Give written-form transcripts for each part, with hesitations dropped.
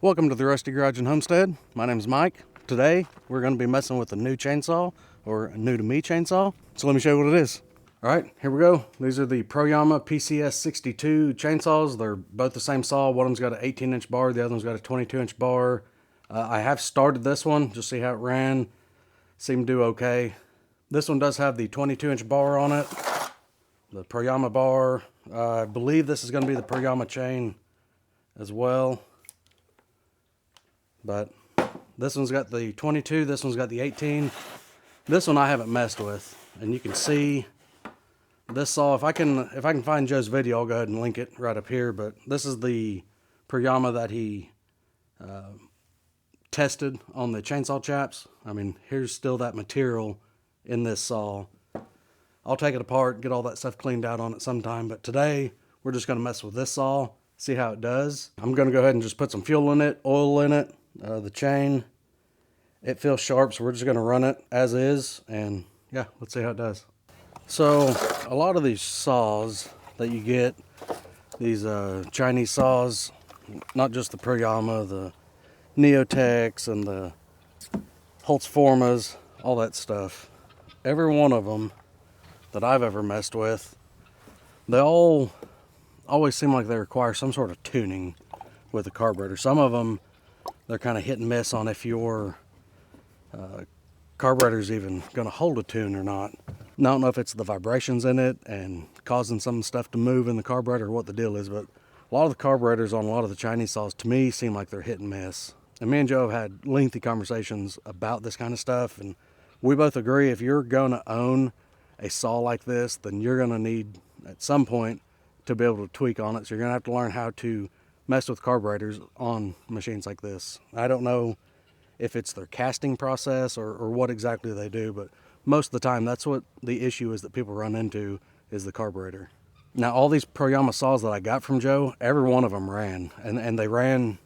Welcome to the Rusty Garage and Homestead. My name is Mike. Today we're going to be messing with a new chainsaw, or a new to me chainsaw. So let me show you what it is. All right, here we go. These are the Proyama PCS62 chainsaws. They're both the same saw. One of them's got an 18-inch bar, the other one's got a 22-inch bar. I have started this one, just see how it ran. Seemed to do okay. This one does have the 22-inch bar on it, the Proyama bar. I believe this is going to be the Proyama chain as well. But this one's got the 22, this one's got the 18. This one I haven't messed with, and you can see this saw. If I can find Joe's video, I'll go ahead and link it right up here. But this is the Proyama that he tested on the chainsaw chaps. I mean, here's still that material in this saw. I'll take it apart, get all that stuff cleaned out on it sometime. But today we're just going to mess with this saw, see how it does. I'm going to go ahead and just put some fuel in it, oil in it. The chain, it feels sharp, so we're just going to run it as is, and yeah, let's see how it does. So a lot of these saws that you get, these Chinese saws, not just the Proyama, the Neotex and the Holtzformas, all that stuff, every one of them that I've ever messed with, they all always seem like they require some sort of tuning with the carburetor. Some of them, they're kind of hit and miss on if your carburetor's even going to hold a tune or not. I don't know if it's the vibrations in it and causing some stuff to move in the carburetor or what the deal is, but a lot of the carburetors on a lot of the Chinese saws to me seem like they're hit and miss. And me and Joe have had lengthy conversations about this kind of stuff, and we both agree if you're going to own a saw like this, then you're going to need at some point to be able to tweak on it. So you're going to have to learn how to mess with carburetors on machines like this. I don't know if it's their casting process or what exactly they do, but most of the time that's what the issue is that people run into, is the carburetor. Now all these Proyama saws that I got from Joe, every one of them ran, and they ran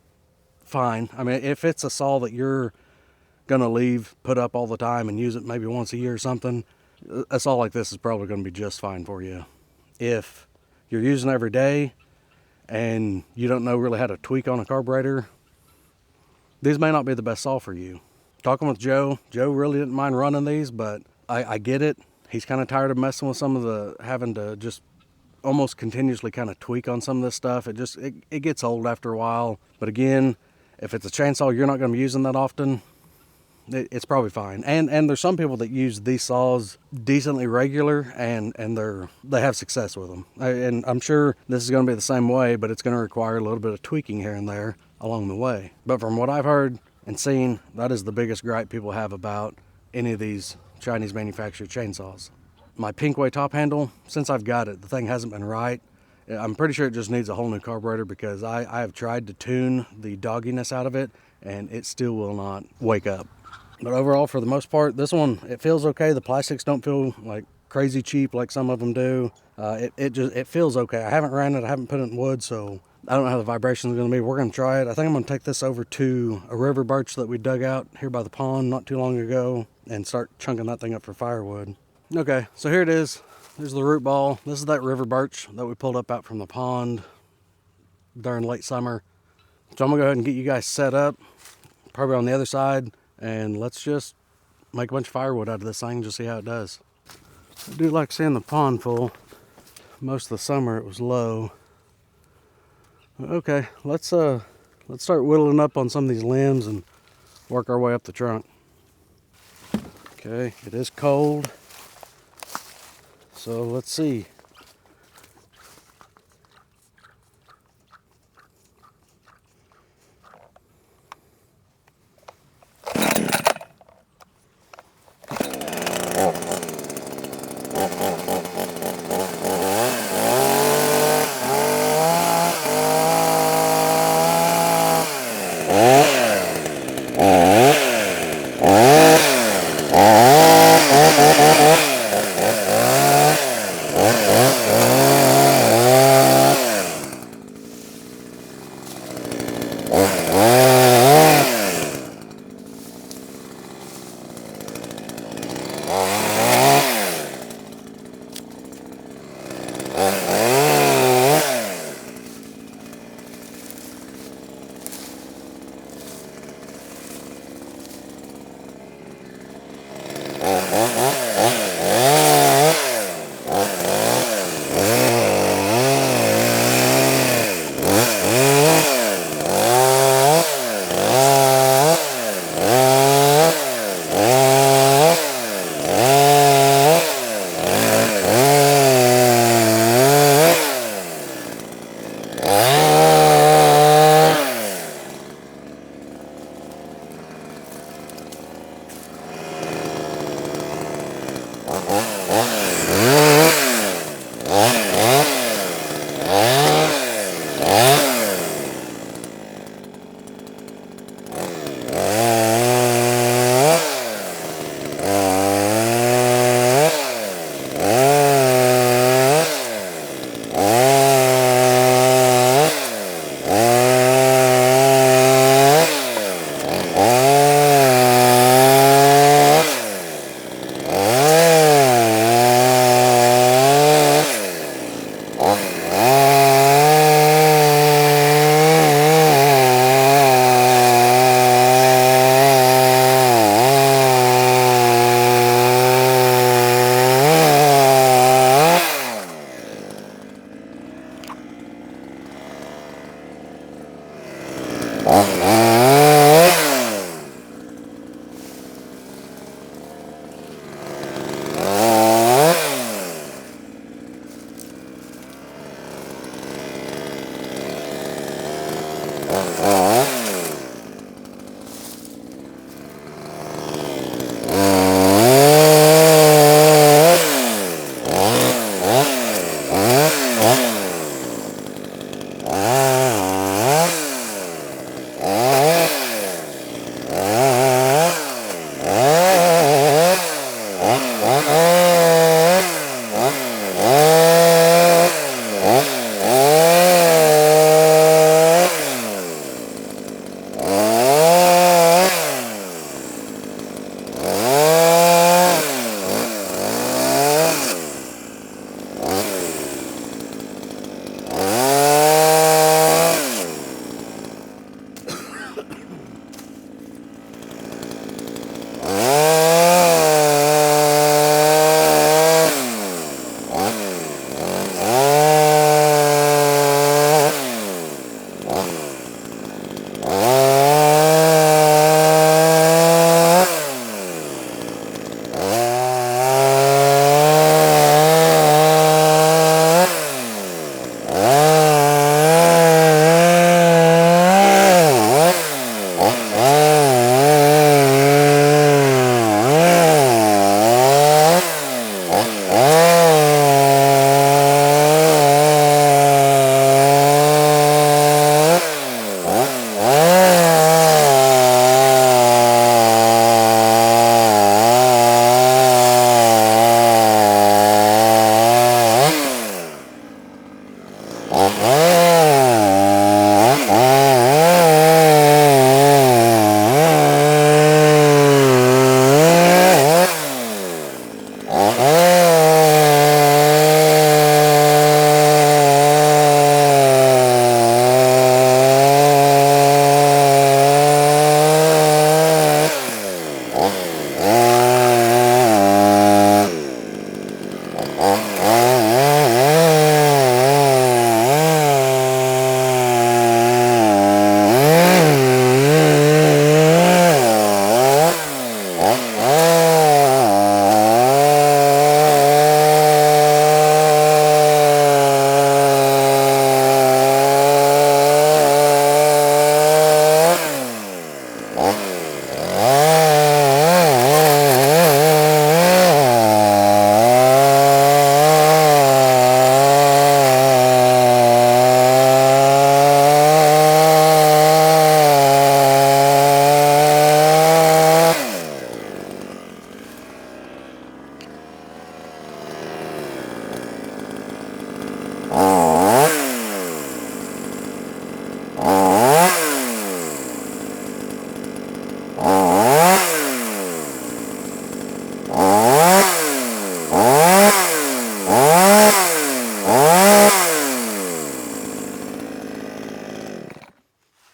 fine. I mean, if it's a saw that you're gonna leave put up all the time and use it maybe once a year or something, a saw like this is probably gonna be just fine for you. If you're using it every day and you don't know really how to tweak on a carburetor, these may not be the best saw for you. Talking with Joe really didn't mind running these, but I get it. He's kind of tired of messing with some of the, having to just almost continuously kind of tweak on some of this stuff. It gets old after a while. But again, if it's a chainsaw you're not going to be using that often, it's probably fine. And there's some people that use these saws decently regular and they have success with them. And I'm sure this is going to be the same way, but it's going to require a little bit of tweaking here and there along the way. But from what I've heard and seen, that is the biggest gripe people have about any of these Chinese manufactured chainsaws. My Pinkway top handle, since I've got it, the thing hasn't been right. I'm pretty sure it just needs a whole new carburetor, because I have tried to tune the dogginess out of it and it still will not wake up. But overall, for the most part, this one, it feels okay. The plastics don't feel like crazy cheap like some of them do. It feels okay. I haven't ran it, I haven't put it in wood, so I don't know how the vibrations are going to be. We're going to try it. I think I'm going to take this over to a river birch that we dug out here by the pond not too long ago and start chunking that thing up for firewood. Okay, so here it is. There's the root ball. This is that river birch that we pulled up out from the pond during late summer. So I'm going to go ahead and get you guys set up, probably on the other side, and let's just make a bunch of firewood out of this thing and just see how it does. I do like seeing the pond full. Most of the summer it was low. Okay, let's start whittling up on some of these limbs and work our way up the trunk. Okay, it is cold, so let's see.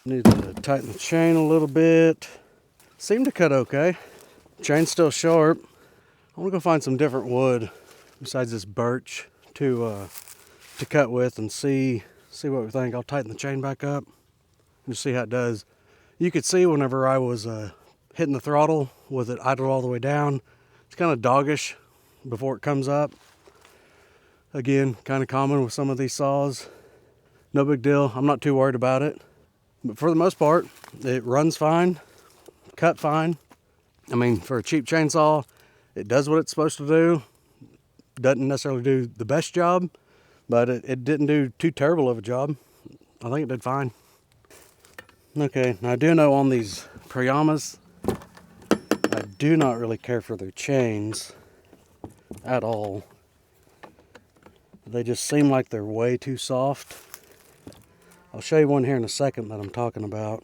Need to tighten the chain a little bit. Seemed to cut okay. Chain's still sharp. I want to go find some different wood besides this birch to cut with and see what we think. I'll tighten the chain back up and see how it does. You could see whenever I was hitting the throttle with it idle all the way down, it's kind of doggish before it comes up. Again, kind of common with some of these saws. No big deal. I'm not too worried about it. But for the most part, it runs fine, cut fine. I mean, for a cheap chainsaw, it does what it's supposed to do. Doesn't necessarily do the best job, but it didn't do too terrible of a job. I think it did fine. Okay, now I do know on these Proyamas, I do not really care for their chains at all. They just seem like they're way too soft. I'll show you one here in a second that I'm talking about,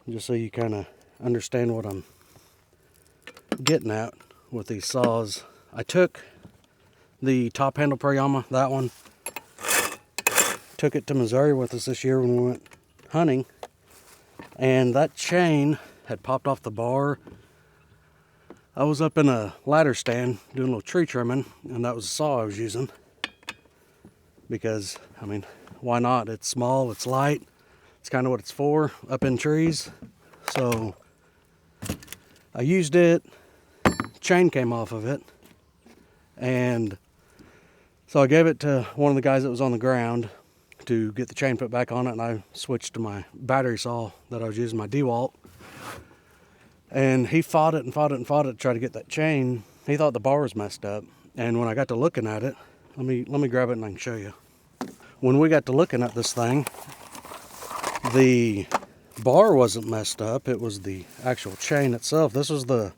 just so you kind of understand what I'm getting at with these saws. I took the top handle Proyama, that one, took it to Missouri with us this year when we went hunting, and that chain had popped off the bar. I was up in a ladder stand doing a little tree trimming, and that was the saw I was using because, I mean, why not? It's small, it's light, it's kind of what it's for, up in trees. So I used it, chain came off of it, and so I gave it to one of the guys that was on the ground to get the chain put back on it, and I switched to my battery saw that I was using, my DeWalt. And he fought it and fought it and fought it to try to get that chain. He thought the bar was messed up. And when I got to looking at it, let me grab it and I can show you. When we got to looking at this thing, the bar wasn't messed up. It was the actual chain itself. This was the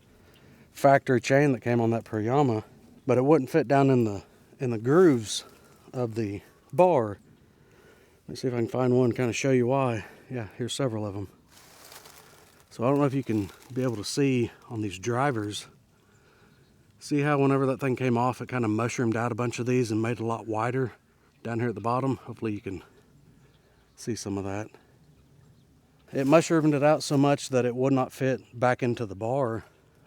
factory chain that came on that Proyama, but it wouldn't fit down in the grooves of the bar. Let's see if I can find one, kind of show you why. Yeah, here's several of them. So I don't know if you can be able to see on these drivers. See how whenever that thing came off, it kind of mushroomed out a bunch of these and made it a lot wider down here at the bottom. Hopefully you can see some of that. It mushroomed it out so much that it would not fit back into the bar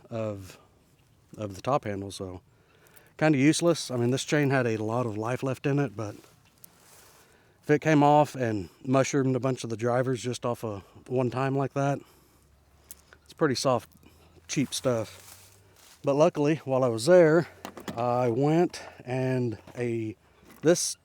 of the top handle. So kind of useless. I mean, this chain had a lot of life left in it, but if it came off and mushroomed a bunch of the drivers just off of one time like that, it's pretty soft, cheap stuff. But luckily, while I was there, I went and this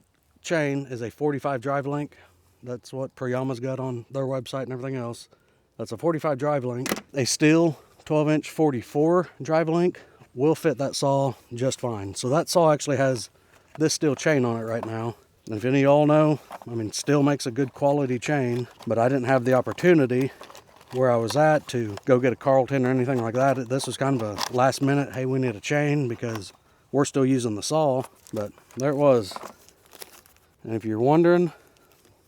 chain is a 45 drive link. That's what Proyama's got on their website and everything else. That's a 45 drive link. A steel 12-inch 44 drive link will fit that saw just fine. So that saw actually has this steel chain on it right now. And if any of y'all know, I mean, steel makes a good quality chain, but I didn't have the opportunity where I was at to go get a Carlton or anything like that. This was kind of a last minute, hey, we need a chain because we're still using the saw, but there it was. And if you're wondering,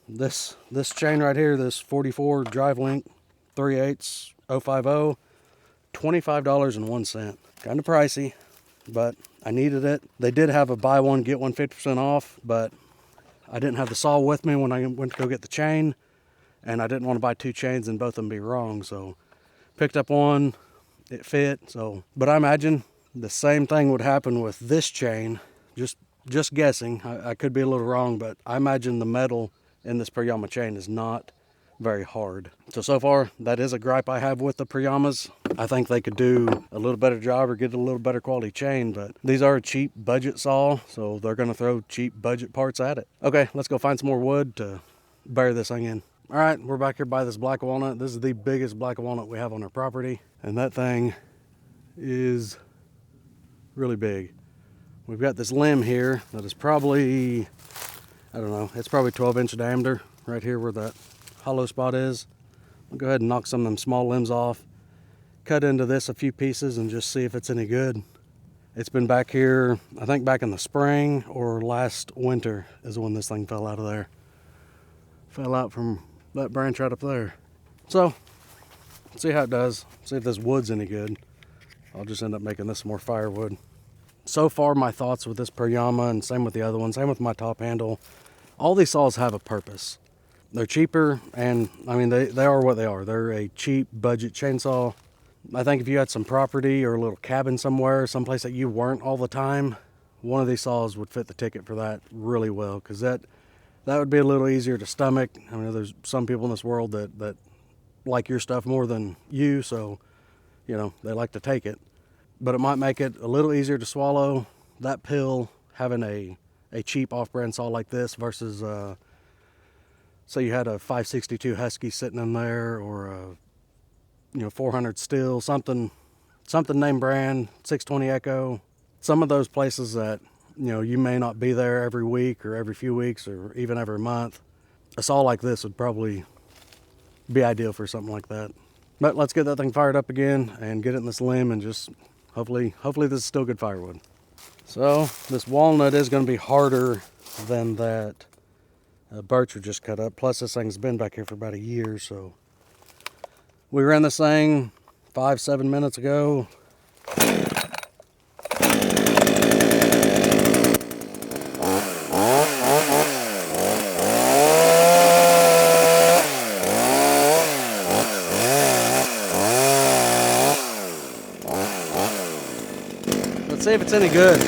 this chain right here, this 44 drive link 3/8 050, $25.01. Kind of pricey, but I needed it. They did have a buy one get one 50% off, but I didn't have the saw with me when I went to go get the chain, and I didn't want to buy two chains and both of them be wrong. So picked up one, it fit. So, but I imagine the same thing would happen with this chain. Just guessing. I could be a little wrong, but I imagine the metal in this Proyama chain is not very hard. So far, that is a gripe I have with the Proyamas. I think they could do a little better job or get a little better quality chain, but these are a cheap budget saw, so they're gonna throw cheap budget parts at it. Okay, let's go find some more wood to bury this thing in. All right, we're back here by this black walnut. This is the biggest black walnut we have on our property, and that thing is really big. We've got this limb here that is probably, I don't know, it's probably 12-inch diameter right here where that hollow spot is. I'll go ahead and knock some of them small limbs off, cut into this a few pieces and just see if it's any good. It's been back here, I think back in the spring or last winter is when this thing fell out of there. Fell out from that branch right up there. So, see how it does. See if this wood's any good. I'll just end up making this more firewood. So far, my thoughts with this Proyama, and same with the other one, same with my top handle, all these saws have a purpose. They're cheaper, and I mean, they are what they are. They're a cheap budget chainsaw. I think if you had some property or a little cabin somewhere, someplace that you weren't all the time, one of these saws would fit the ticket for that really well, because that would be a little easier to stomach. I mean, there's some people in this world that like your stuff more than you, so, you know, they like to take it. But it might make it a little easier to swallow, that pill, having a cheap off-brand saw like this versus, say you had a 562 Husky sitting in there, or a 400 Steel, something name brand, 620 Echo. Some of those places that, you may not be there every week or every few weeks or even every month. A saw like this would probably be ideal for something like that. But let's get that thing fired up again and get it in this limb and just hopefully this is still good firewood. So this walnut is going to be harder than that birch we just cut up. Plus this thing's been back here for about a year. So we ran this thing 5-7 minutes ago. Let's see if it's any good.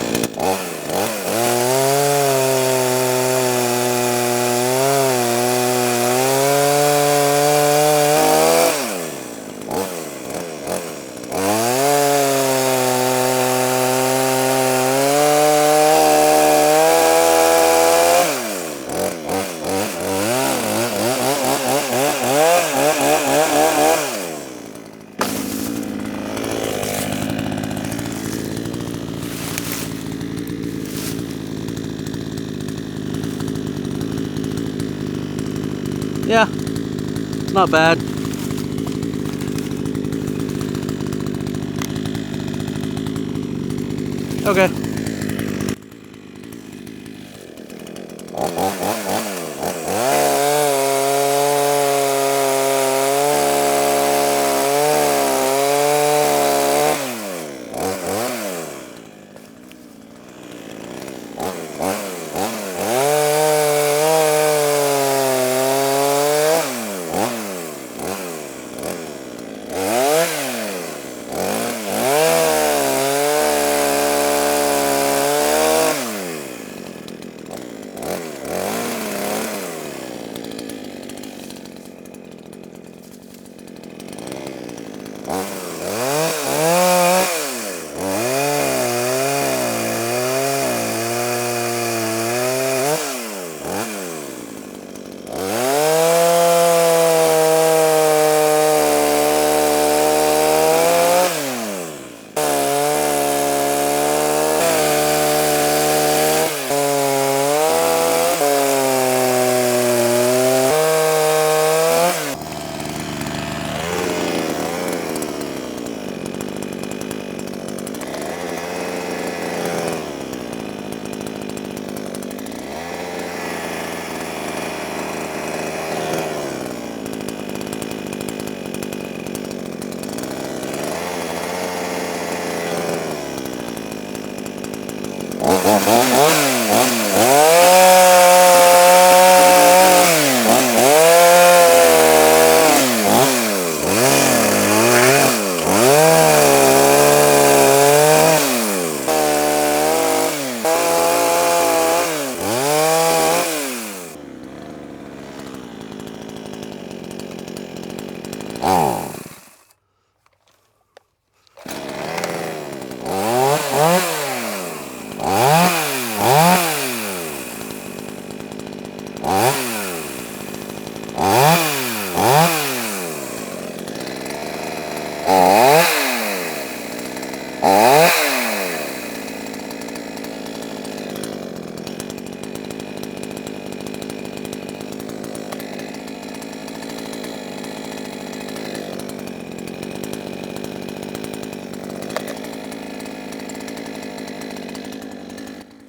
Yeah, it's not bad. Okay.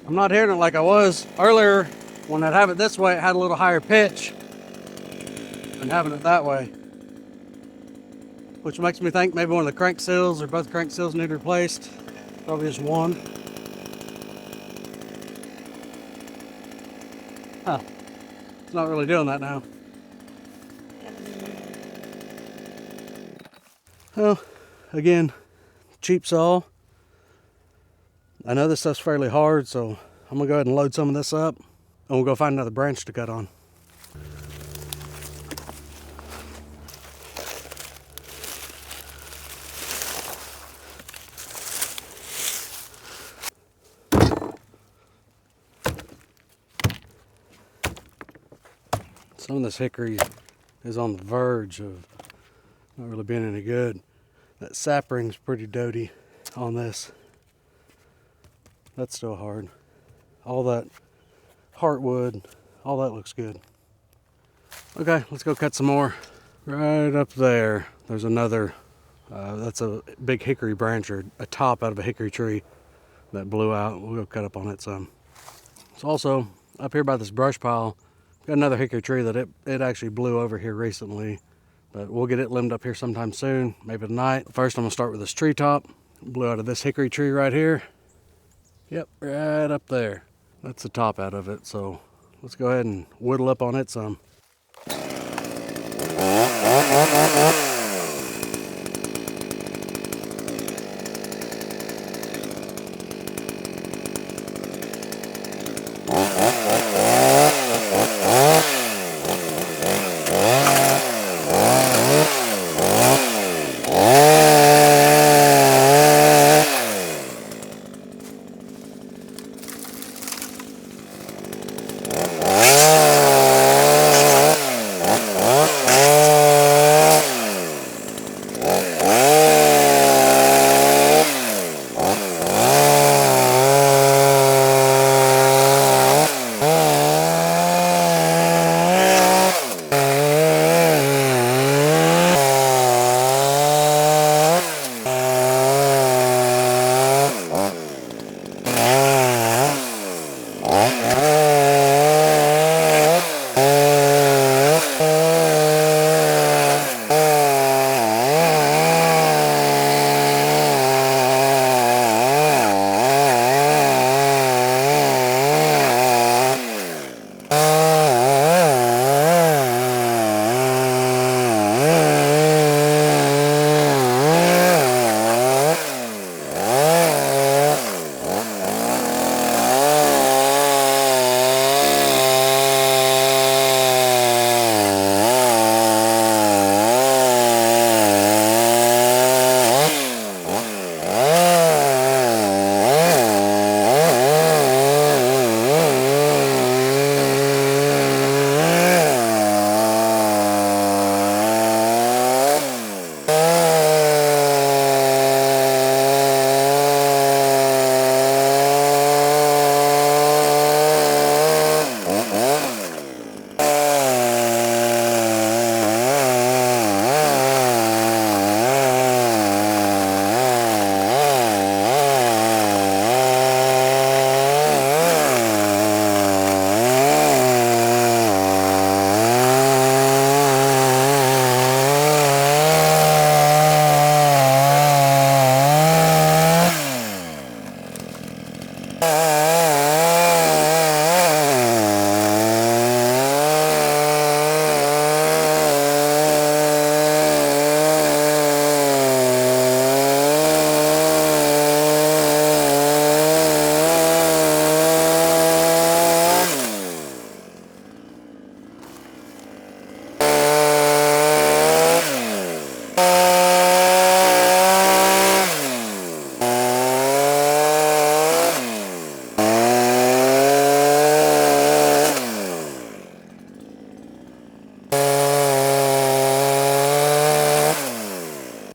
I'm not hearing it like I was earlier. When I'd have it this way, it had a little higher pitch than having it that way. Which makes me think maybe one of the crank seals or both crank seals need replaced. Probably just one. Huh. It's not really doing that now. Well, again, cheap saw. I know this stuff's fairly hard, so I'm gonna go ahead and load some of this up and we'll go find another branch to cut on. Some of this hickory is on the verge of not really being any good. That sapring's pretty doty on this. That's still hard. All that heartwood, all that looks good. Okay, let's go cut some more. Right up there, there's another, that's a big hickory branch or a top out of a hickory tree. that blew out. We'll go cut up on it some. So also, up here by this brush pile, got another hickory tree that it actually blew over here recently. But we'll get it limbed up here sometime soon, maybe tonight. First, I'm gonna start with this tree top. Blew out of this hickory tree right here. Yep, right up there. That's the top out of it. So let's go ahead and whittle up on it some.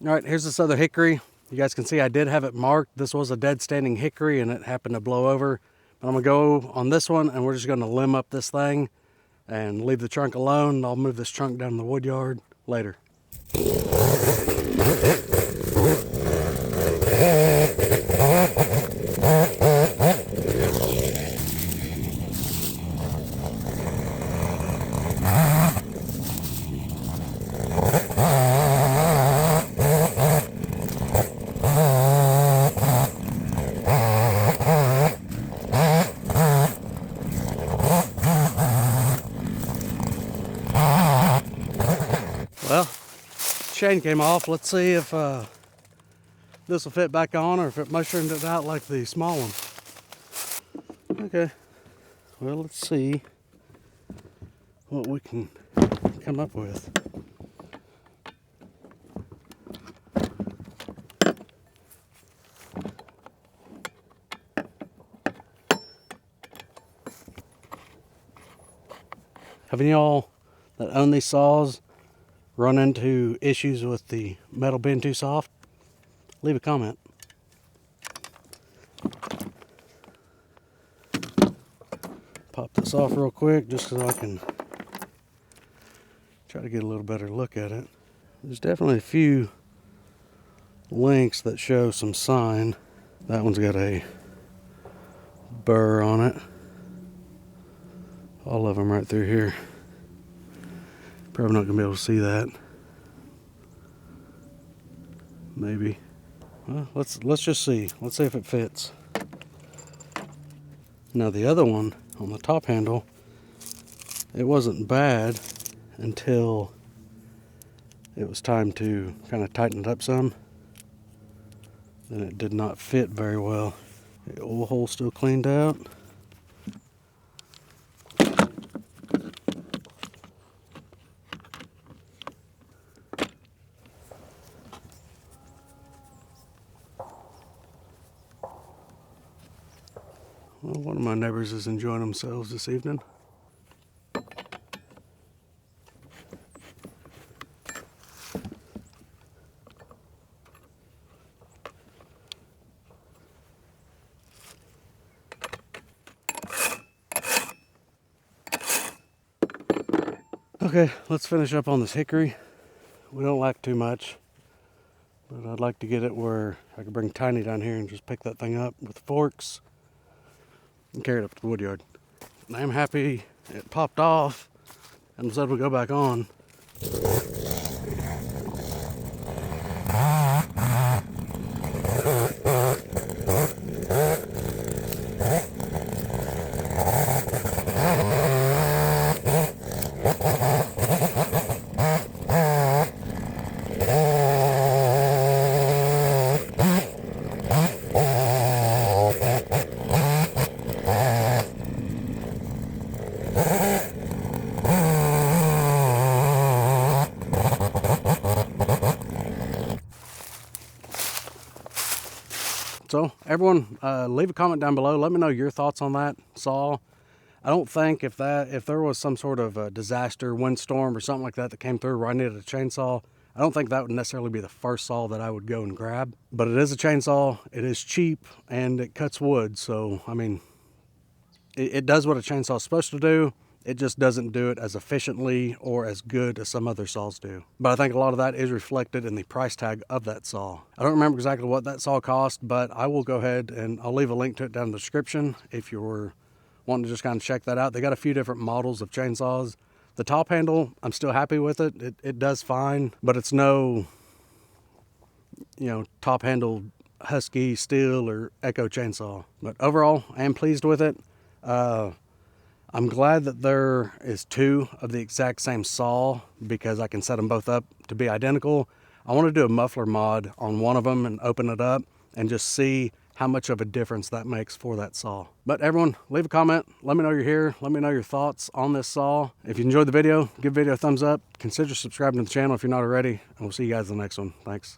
All right, here's this other hickory. You guys can see I did have it marked. This was a dead standing hickory and it happened to blow over. But I'm gonna go on this one and we're just gonna limb up this thing and leave the trunk alone. I'll move this trunk down the wood yard later. Well, chain came off. Let's see if this will fit back on or if it mushroomed it out like the small one. Okay, well, let's see what we can come up with. Have any of y'all that own these saws run into issues with the metal being too soft? Leave a comment. Pop this off real quick just so I can try to get a little better look at it. There's definitely a few links that show some sign. That one's got a burr on it. All of them right through here. Probably not gonna be able to see that. Maybe. Well, let's just see. Let's see if it fits. Now the other one on the top handle, it wasn't bad until it was time to kind of tighten it up some. Then it did not fit very well. The oil hole still cleaned out. Well, one of my neighbors is enjoying themselves this evening. Okay, let's finish up on this hickory. We don't like too much, but I'd like to get it where I could bring Tiny down here and just pick that thing up with forks and carry it up to the woodyard. And I'm happy it popped off and said we'll go back on. So everyone, leave a comment down below. Let me know your thoughts on that saw. I don't think if there was some sort of a disaster, windstorm or something like that that came through where I needed a chainsaw, I don't think that would necessarily be the first saw that I would go and grab. But it is a chainsaw, it is cheap, and it cuts wood. So, I mean, it does what a chainsaw is supposed to do. It just doesn't do it as efficiently or as good as some other saws do. But I think a lot of that is reflected in the price tag of that saw. I don't remember exactly what that saw cost, but I will go ahead and I'll leave a link to it down in the description if you're wanting to just kind of check that out. They got a few different models of chainsaws. The top handle, I'm still happy with it. It does fine, but it's no, top handle Husky, Steel, or Echo chainsaw. But overall, I am pleased with it. I'm glad that there is two of the exact same saw because I can set them both up to be identical. I want to do a muffler mod on one of them and open it up and just see how much of a difference that makes for that saw. But everyone, leave a comment. Let me know you're here. Let me know your thoughts on this saw. If you enjoyed the video, give the video a thumbs up. Consider subscribing to the channel if you're not already. And we'll see you guys in the next one. Thanks.